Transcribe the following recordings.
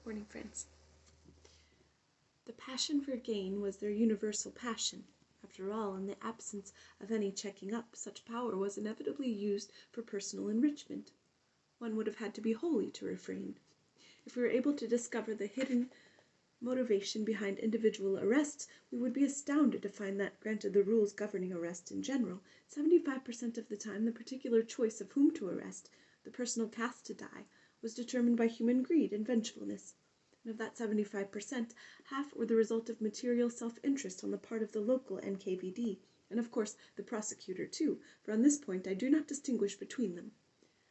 Morning, friends. The passion for gain was their universal passion. After all, in the absence of any checking up, such power was inevitably used for personal enrichment. One would have had to be holy to refrain. If we were able to discover the hidden motivation behind individual arrests, we would be astounded to find that, granted the rules governing arrest in general, 75% of the time the particular choice of whom to arrest, the personal task to die, was determined by human greed and vengefulness. And of that 75%, half were the result of material self-interest on the part of the local NKVD, and of course the prosecutor too, for on this point I do not distinguish between them.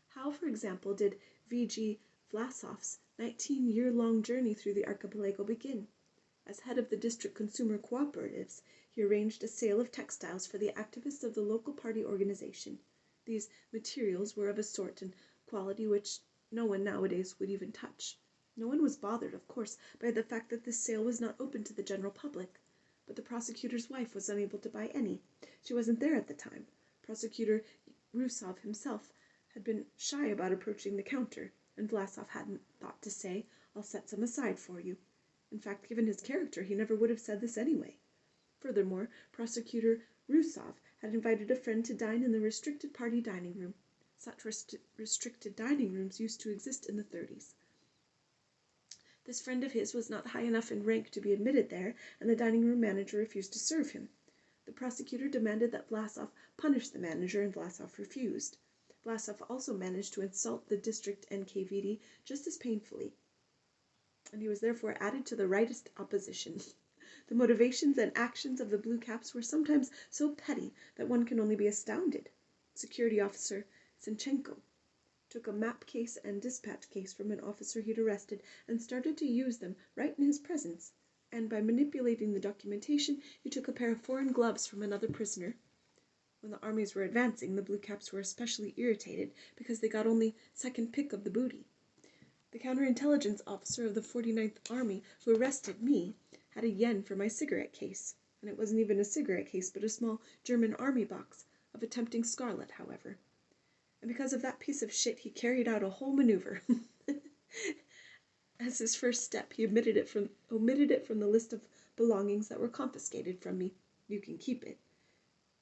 How, for example, did V.G. Vlasov's 19-year-long journey through the archipelago begin? As head of the district consumer cooperatives, he arranged a sale of textiles for the activists of the local party organization. These materials were of a sort and quality which no one nowadays would even touch. No one was bothered, of course, by the fact that this sale was not open to the general public. But the prosecutor's wife was unable to buy any. She wasn't there at the time. Prosecutor Rusov himself had been shy about approaching the counter, and Vlasov hadn't thought to say, "I'll set some aside for you." In fact, given his character, he never would have said this anyway. Furthermore, Prosecutor Rusov had invited a friend to dine in the restricted party dining room. Such restricted dining rooms used to exist in the 30s. This friend of his was not high enough in rank to be admitted there, and the dining room manager refused to serve him. The prosecutor demanded that Vlasov punish the manager, and Vlasov refused. Vlasov also managed to insult the district NKVD just as painfully, and he was therefore added to the rightist opposition. The motivations and actions of the Blue Caps were sometimes so petty that one can only be astounded. Security officer Senchenko took a map case and dispatch case from an officer he'd arrested and started to use them right in his presence, and by manipulating the documentation he took a pair of foreign gloves from another prisoner. When the armies were advancing, the Blue Caps were especially irritated because they got only second pick of the booty. The counterintelligence officer of the 49th Army who arrested me had a yen for my cigarette case, and it wasn't even a cigarette case but a small German army box, of a tempting scarlet, however. And because of that piece of shit he carried out a whole maneuver. As his first step, he omitted it from the list of belongings that were confiscated from me. "You can keep it."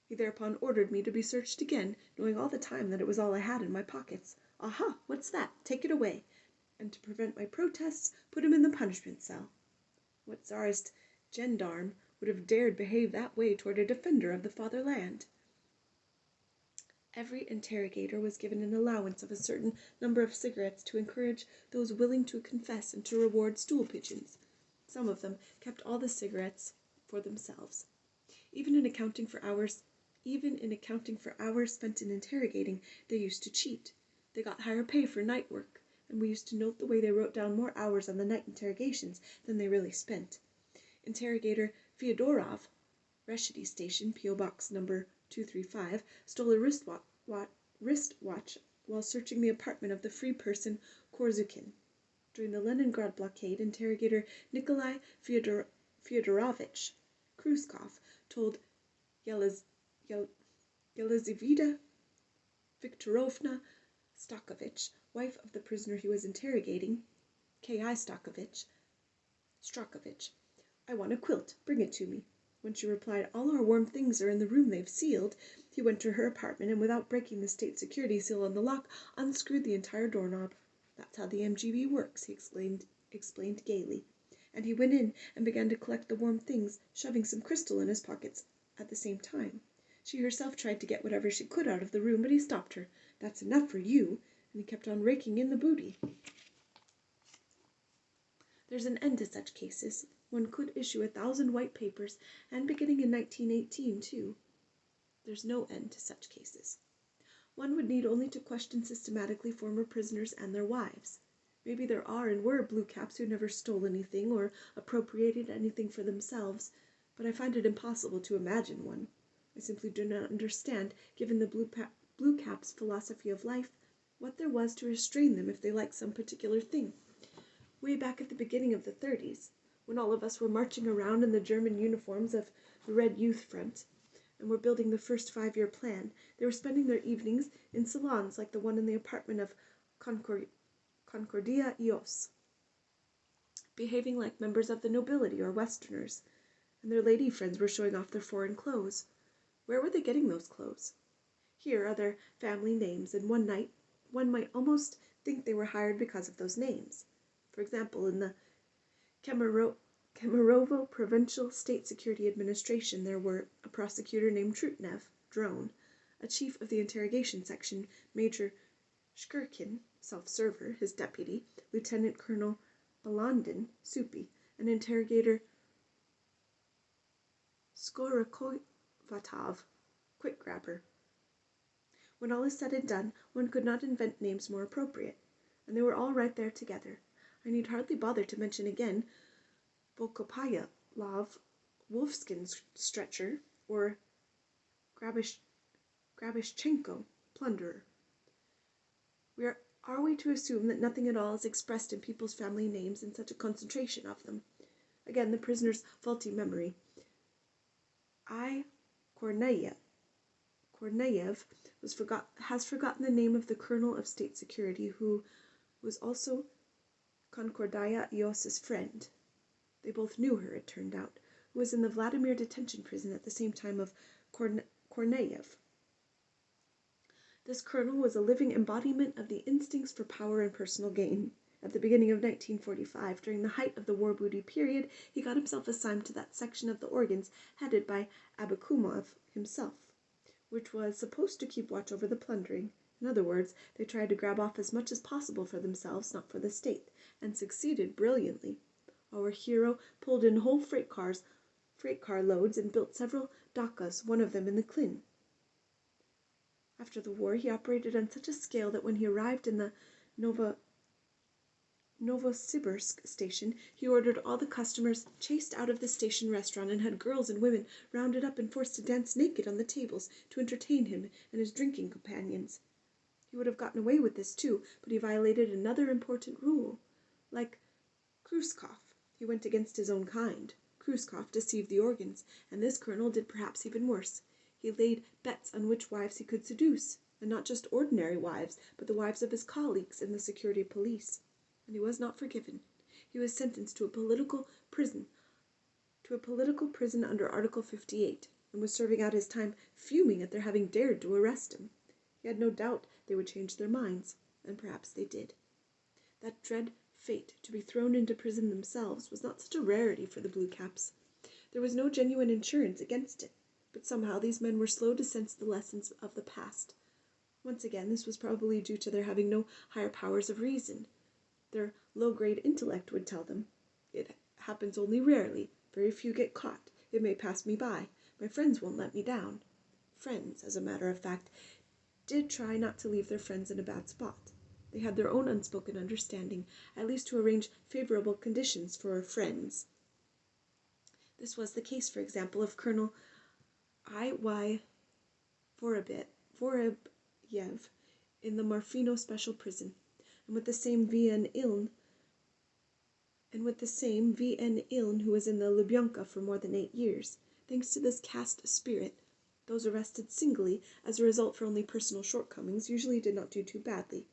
He thereupon ordered me to be searched again, knowing all the time that it was all I had in my pockets. "Aha, what's that? Take it away." And to prevent my protests, put him in the punishment cell. What Tsarist gendarme would have dared behave that way toward a defender of the fatherland? Every interrogator was given an allowance of a certain number of cigarettes to encourage those willing to confess and to reward stool pigeons. Some of them kept all the cigarettes for themselves. Even in accounting for hours spent in interrogating, they used to cheat. They got higher pay for night work, and we used to note the way they wrote down more hours on the night interrogations than they really spent. Interrogator Fyodorov, Reshety Station, P.O. Box number 235, stole a wristwatch while searching the apartment of the free person Korzukin. During the Leningrad blockade, interrogator Nikolai Fyodorovich Khrushchev told Yelizaveta Viktorovna Stakovich, wife of the prisoner he was interrogating, K.I. Stakovich, "I want a quilt, bring it to me." When she replied, "All our warm things are in the room they've sealed," he went to her apartment and, without breaking the state security seal on the lock, unscrewed the entire doorknob. "That's how the MGB works," he explained gaily. And he went in and began to collect the warm things, shoving some crystal in his pockets at the same time. She herself tried to get whatever she could out of the room, but he stopped her. "That's enough for you," and he kept on raking in the booty. There's an end to such cases. One could issue 1,000 white papers, and beginning in 1918, too. There's no end to such cases. One would need only to question systematically former prisoners and their wives. Maybe there are and were Blue Caps who never stole anything or appropriated anything for themselves, but I find it impossible to imagine one. I simply do not understand, given the Blue Caps' philosophy of life, what there was to restrain them if they liked some particular thing. Way back at the beginning of the 30s, when all of us were marching around in the German uniforms of the Red Youth Front, and were building the first 5-year plan, they were spending their evenings in salons like the one in the apartment of Concordia Ios. behaving like members of the nobility or Westerners, and their lady friends were showing off their foreign clothes. Where were they getting those clothes? Here are their family names, and one might almost think they were hired because of those names. For example, in the Kemerovo Provincial State Security Administration there were a prosecutor named Trutnev, Drone, a chief of the interrogation section, Major Shkurkin, self-server, his deputy, Lieutenant Colonel Balandin, Soupy, an interrogator Skorokovatov, quick-grabber. When all is said and done, one could not invent names more appropriate, and they were all right there together. I need hardly bother to mention again Volkopayalov, wolfskin stretcher, or Grabishchenko, plunderer. Are we to assume that nothing at all is expressed in people's family names in such a concentration of them? Again, the prisoner's faulty memory. Korneyev has forgotten the name of the colonel of state security who was also Concordia Ios's friend. They both knew her, it turned out, who was in the Vladimir detention prison at the same time of Korneyev. This colonel was a living embodiment of the instincts for power and personal gain. At the beginning of 1945, during the height of the war booty period, he got himself assigned to that section of the organs headed by Abakumov himself, which was supposed to keep watch over the plundering. In other words, they tried to grab off as much as possible for themselves, not for the state, and succeeded brilliantly. Our hero pulled in whole freight car loads and built several dakas, one of them in the Klin. After the war, he operated on such a scale that when he arrived in the Novosibirsk station, he ordered all the customers chased out of the station restaurant and had girls and women rounded up and forced to dance naked on the tables to entertain him and his drinking companions. He would have gotten away with this too, but he violated another important rule. Like Khrushchev, he went against his own kind. Khrushchev deceived the organs, and this colonel did perhaps even worse. He laid bets on which wives he could seduce, and not just ordinary wives, but the wives of his colleagues in the security police. And he was not forgiven. He was sentenced to a political prison under Article 58, and was serving out his time fuming at their having dared to arrest him. He had no doubt they would change their minds, and perhaps they did. That dread fate, to be thrown into prison themselves, was not such a rarity for the Blue Caps. There was no genuine insurance against it, but somehow these men were slow to sense the lessons of the past. Once again, this was probably due to their having no higher powers of reason. Their low-grade intellect would tell them, "It happens only rarely. Very few get caught. It may pass me by. My friends won't let me down." Friends, as a matter of fact, did try not to leave their friends in a bad spot. They had their own unspoken understanding, at least to arrange favorable conditions for friends. This was the case, for example, of Colonel I.Y. Vorobyev in the Marfino Special Prison, and with the same V.N. Iln who was in the Lubyanka for more than 8 years. Thanks to this caste spirit, those arrested singly as a result for only personal shortcomings usually did not do too badly,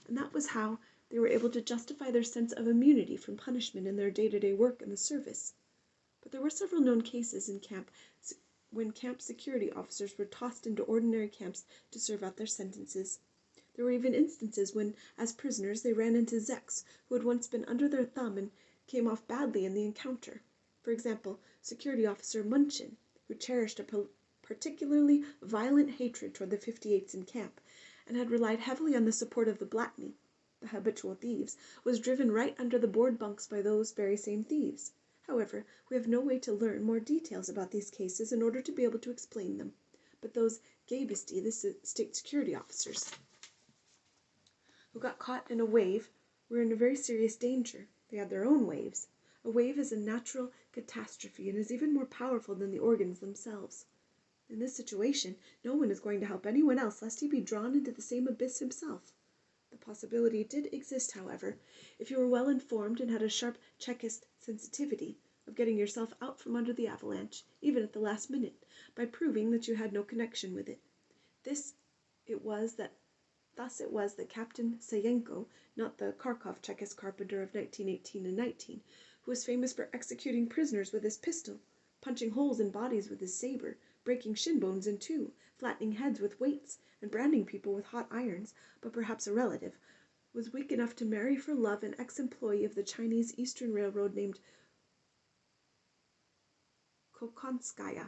and that was how they were able to justify their sense of immunity from punishment in their day-to-day work in the service. But there were several known cases in camp when camp security officers were tossed into ordinary camps to serve out their sentences. There were even instances when, as prisoners, they ran into Zeks who had once been under their thumb and came off badly in the encounter. For example, security officer Munchin, who cherished a particularly violent hatred toward the 58s in camp, and had relied heavily on the support of the Blatny, the habitual thieves, was driven right under the board bunks by those very same thieves. However, we have no way to learn more details about these cases in order to be able to explain them. But those Gabisti, the state security officers, who got caught in a wave, were in a very serious danger. They had their own waves. A wave is a natural catastrophe and is even more powerful than the organs themselves. In this situation, no one is going to help anyone else lest he be drawn into the same abyss himself. The possibility did exist, however, if you were well informed and had a sharp Chekist sensitivity, of getting yourself out from under the avalanche, even at the last minute, by proving that you had no connection with it. Thus it was that Captain Sayenko, not the Kharkov Chekist carpenter of 1918 and 19, who was famous for executing prisoners with his pistol, punching holes in bodies with his saber, breaking shin bones in two, flattening heads with weights, and branding people with hot irons, but perhaps a relative, was weak enough to marry for love an ex-employee of the Chinese Eastern Railroad named Kokonskaya.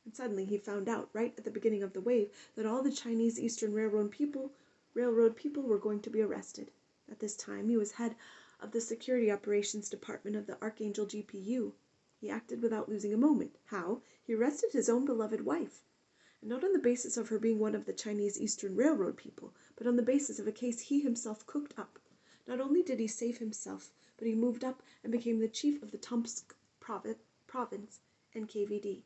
And suddenly he found out, right at the beginning of the wave, that all the Chinese Eastern Railroad people were going to be arrested. At this time, he was head of the Security Operations Department of the Archangel GPU. He acted without losing a moment. How? He arrested his own beloved wife. And not on the basis of her being one of the Chinese Eastern Railroad people, but on the basis of a case he himself cooked up. Not only did he save himself, but he moved up and became the chief of the Tomsk province NKVD.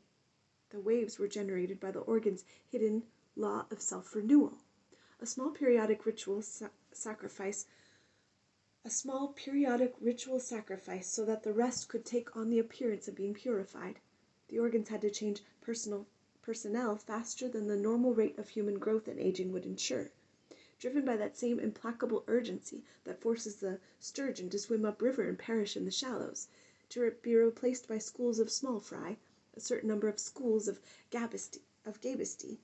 The waves were generated by the organ's hidden law of self-renewal. A small periodic ritual sacrifice so that the rest could take on the appearance of being purified. The organs had to change personnel faster than the normal rate of human growth and aging would ensure, driven by that same implacable urgency that forces the sturgeon to swim upriver and perish in the shallows, to be replaced by schools of small fry, a certain number of schools of gabesty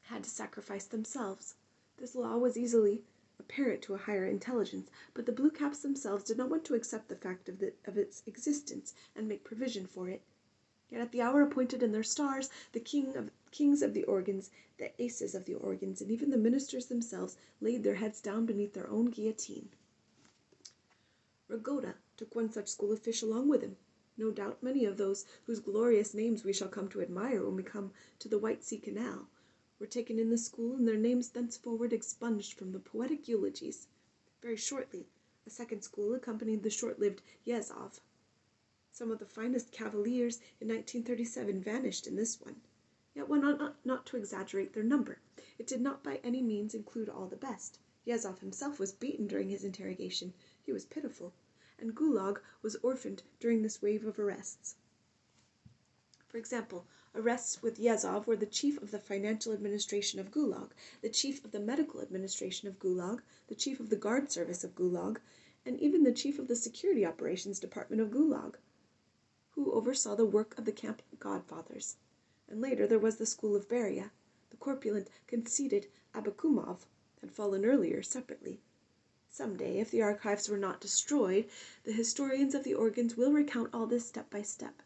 had to sacrifice themselves. This law was easily apparent to a higher intelligence, but the blue caps themselves did not want to accept the fact of its existence and make provision for it. Yet at the hour appointed in their stars, the kings of the organs, the aces of the organs, and even the ministers themselves laid their heads down beneath their own guillotine. Ragoda took one such school of fish along with him. No doubt many of those whose glorious names we shall come to admire when we come to the White Sea Canal were taken in the school, and their names thenceforward expunged from the poetic eulogies. Very shortly, a second school accompanied the short-lived Yezhov. Some of the finest cavaliers in 1937 vanished in this one. Yet one ought not to exaggerate their number. It did not by any means include all the best. Yezhov himself was beaten during his interrogation. He was pitiful. And Gulag was orphaned during this wave of arrests. For example, arrests with Yezhov were the chief of the financial administration of Gulag, the chief of the medical administration of Gulag, the chief of the guard service of Gulag, and even the chief of the security operations department of Gulag, who oversaw the work of the camp godfathers. And later there was the school of Beria. The corpulent, conceited Abakumov had fallen earlier separately. Some day, if the archives were not destroyed, the historians of the organs will recount all this step by step,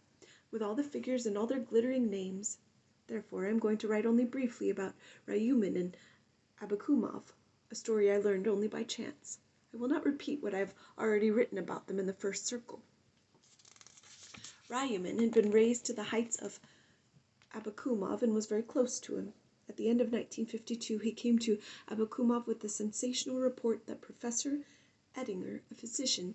with all the figures and all their glittering names. Therefore, I am going to write only briefly about Ryumin and Abakumov, a story I learned only by chance. I will not repeat what I have already written about them in the first circle. Ryumin had been raised to the heights of Abakumov and was very close to him. At the end of 1952, he came to Abakumov with the sensational report that Professor Ettinger, a physician,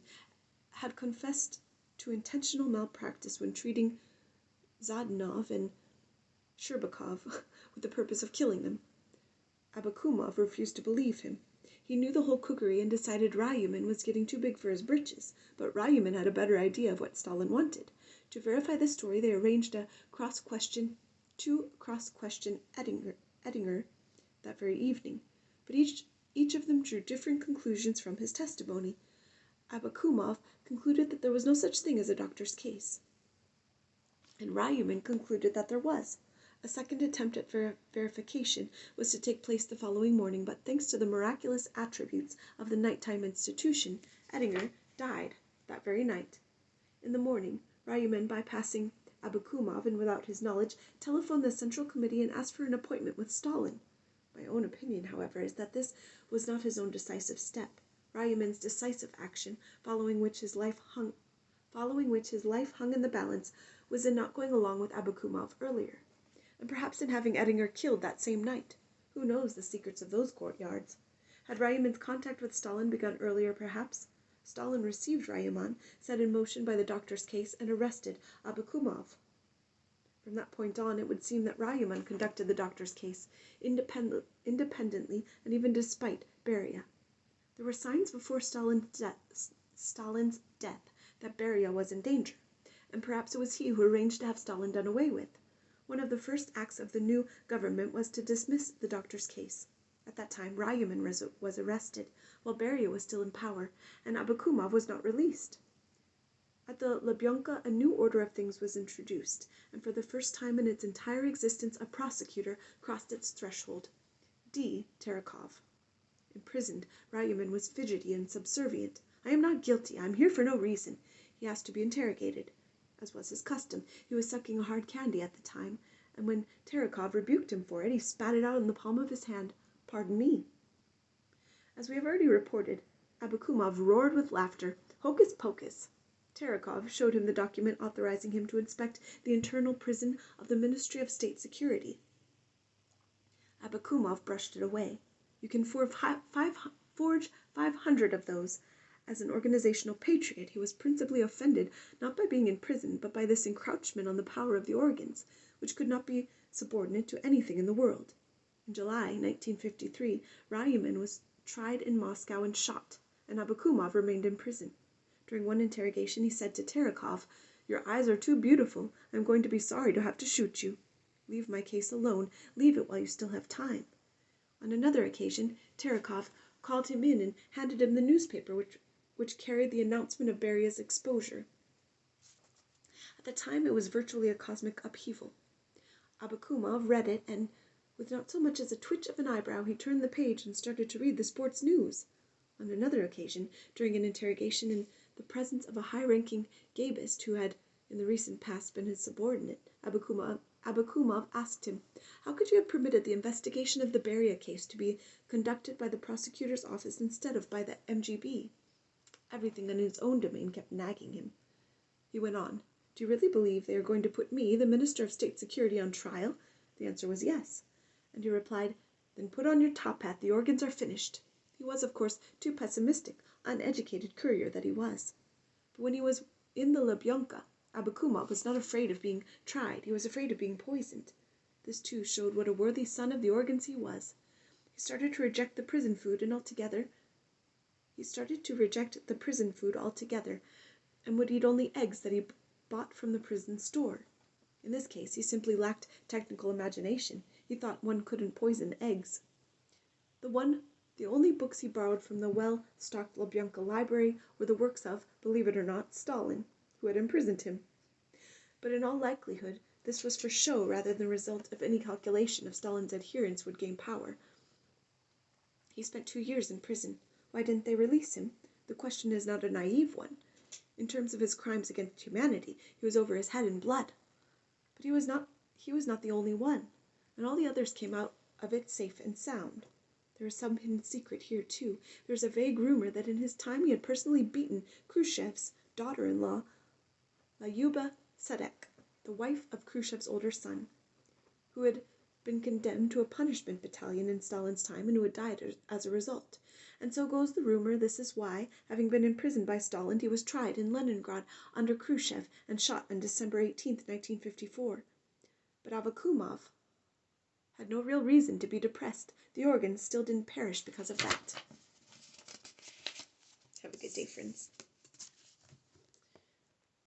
had confessed to intentional malpractice when treating Zadnov and Sherbakov with the purpose of killing them. Abakumov refused to believe him. He knew the whole cookery and decided Ryumin was getting too big for his britches, but Ryumin had a better idea of what Stalin wanted. To verify the story, they arranged to cross-question Ettinger that very evening, but each of them drew different conclusions from his testimony. Abakumov concluded that there was no such thing as a doctor's case, and Ryumin concluded that there was. A second attempt at verification was to take place the following morning, but thanks to the miraculous attributes of the nighttime institution, Ettinger died that very night. In the morning, Ryumin, bypassing Abakumov and without his knowledge, telephoned the Central Committee and asked for an appointment with Stalin. My own opinion, however, is that this was not his own decisive step. Ryumin's decisive action, following which his life hung in the balance, was in not going along with Abakumov earlier, and perhaps in having Ettinger killed that same night. Who knows the secrets of those courtyards? Had Ryumin's contact with Stalin begun earlier, perhaps? Stalin received Ryumin, set in motion by the doctor's case, and arrested Abakumov. From that point on, it would seem that Ryumin conducted the doctor's case independently and even despite Beria. There were signs before Stalin's death that Beria was in danger, and perhaps it was he who arranged to have Stalin done away with. One of the first acts of the new government was to dismiss the doctor's case. At that time, Ryumin was arrested, while Beria was still in power, and Abakumov was not released. At the Lubyanka, a new order of things was introduced, and for the first time in its entire existence a prosecutor crossed its threshold. D. Terekov. Imprisoned, Ryumin was fidgety and subservient. "I am not guilty. I am here for no reason." He asked to be interrogated. As was his custom, he was sucking a hard candy at the time, and when Terekov rebuked him for it, he spat it out in the palm of his hand. "Pardon me." As we have already reported, Abakumov roared with laughter. Hocus pocus! Terekov showed him the document authorizing him to inspect the internal prison of the Ministry of State Security. Abakumov brushed it away. "You can forge 500 of those." As an organizational patriot, he was principally offended not by being in prison, but by this encroachment on the power of the organs, which could not be subordinate to anything in the world. In July 1953, Ryumin was tried in Moscow and shot, and Abakumov remained in prison. During one interrogation he said to Terekov, "Your eyes are too beautiful. I am going to be sorry to have to shoot you. Leave my case alone. Leave it while you still have time." On another occasion, Terekov called him in and handed him the newspaper which carried the announcement of Beria's exposure. At the time it was virtually a cosmic upheaval. Abakumov read it, and with not so much as a twitch of an eyebrow, he turned the page and started to read the sports news. On another occasion, during an interrogation in the presence of a high-ranking Gabist who had in the recent past been his subordinate, Abakumov asked him, "How could you have permitted the investigation of the Beria case to be conducted by the prosecutor's office instead of by the MGB?" Everything in his own domain kept nagging him. He went on, "Do you really believe they are going to put me, the Minister of State Security, on trial?" The answer was yes. And he replied, "Then put on your top hat, the organs are finished." He was, of course, too pessimistic, uneducated courier that he was. But when he was in the Lubyanka, Abakumov was not afraid of being tried, he was afraid of being poisoned. This too showed what a worthy son of the organs he was. He started to reject the prison food altogether, and would eat only eggs that he bought from the prison store. In this case he simply lacked technical imagination. He thought one couldn't poison eggs. The only books he borrowed from the well-stocked Lubyanka library were the works of, believe it or not, Stalin, who had imprisoned him. But in all likelihood this was for show rather than the result of any calculation if Stalin's adherents would gain power. He spent 2 years in prison. Why didn't they release him? The question is not a naive one. In terms of his crimes against humanity, he was over his head in blood. But he was not the only one, and all the others came out of it safe and sound. There is some hidden secret here, too. There is a vague rumor that in his time he had personally beaten Khrushchev's daughter-in-law, Lyuba Sadek, the wife of Khrushchev's older son, who had been condemned to a punishment battalion in Stalin's time and who had died as a result. And so goes the rumor this is why, having been imprisoned by Stalin, he was tried in Leningrad under Khrushchev and shot on December 18, 1954. But Abakumov had no real reason to be depressed. The organs still didn't perish because of that. Have a good day, friends.